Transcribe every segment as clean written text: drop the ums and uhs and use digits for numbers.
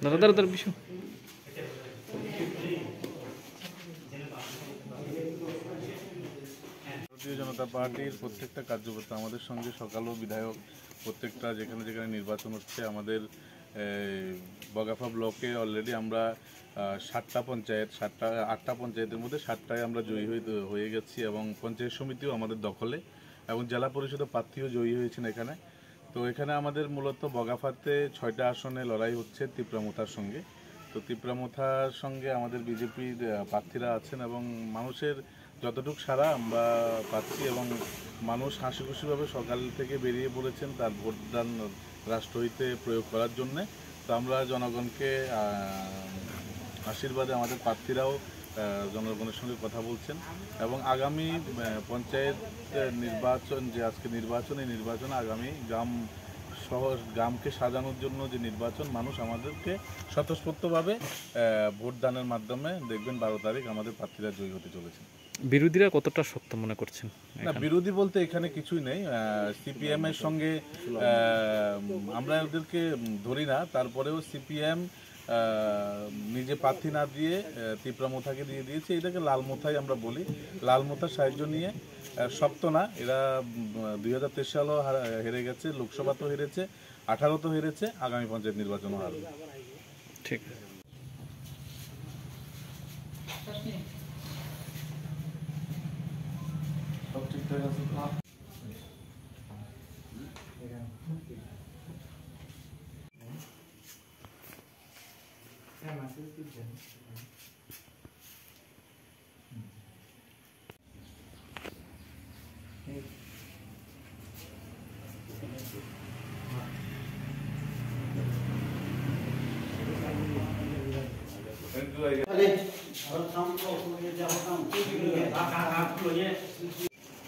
দাদা বিষয় ভারতীয় জনতা পার্টির প্রত্যেকটা কার্যকর্তা আমাদের সঙ্গে সকালও বিধায়ক প্রত্যেকটা যেখানে যেখানে নির্বাচন হচ্ছে আমাদের বগাফা ব্লকে অলরেডি আমরা 8টা পঞ্চায়েতের মধ্যে 7টায় আমরা জয়ী হয়ে গেছি এবং পঞ্চায়েত সমিতিও আমাদের দখলে এবং জেলা পরিষদের প্রার্থীও জয়ী হয়েছেন এখানে। তো এখানে আমাদের মূলত বগাফাতে 6টা আসনে লড়াই হচ্ছে তিপ্রামথার সঙ্গে। তো তিপ্রামথার সঙ্গে আমাদের বিজেপির প্রার্থীরা আছেন এবং মানুষের যতটুকু সারা আমরা পাচ্ছি এবং মানুষ হাসি খুশিভাবে সকাল থেকে বেরিয়ে পড়েছেন তার ভোটদান রাষ্ট্রহিতে প্রয়োগ করার জন্যে। তো আমরা জনগণকে আশীর্বাদে আমাদের প্রার্থীরাও জনগণের সঙ্গে কথা বলছেন এবং আগামী পঞ্চায়েত নির্বাচন যে আজকে নির্বাচন এই নির্বাচনে আগামী গ্রামকে সাজানোর জন্য যে নির্বাচন মানুষ আমাদেরকে স্বতঃস্ফূর্তভাবে ভোটদানের মাধ্যমে দেখবেন 12 তারিখ আমাদের প্রার্থীরা জয়ী হতে চলেছে। বিরোধীরা কতটা শক্ত মনে করছেন? না, বিরোধী বলতে এখানে কিছুই নেই। সিপিএম এর সঙ্গে আমরা ওদেরকে ধরি না, তারপরেও সিপিএম নিজে প্রার্থী না দিয়ে তিপ্রামথাকে দিয়ে দিয়েছে। এটাকে লালমথাই আমরা বলি। লালমথার সাহায্য নিয়ে শক্ত না, এরা 2023 সালেও হেরে গেছে, লোকসভাতেও হেরেছে, 18তেও হেরেছে, আগামী পঞ্চায়েত নির্বাচনও হারবে। ঠিক সব ঠিকঠাক আছে।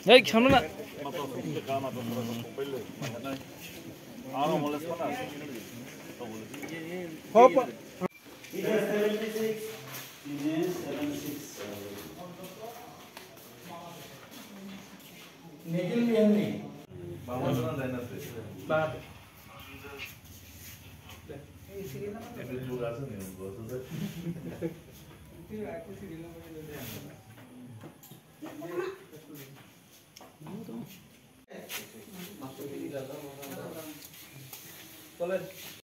এই সামনে না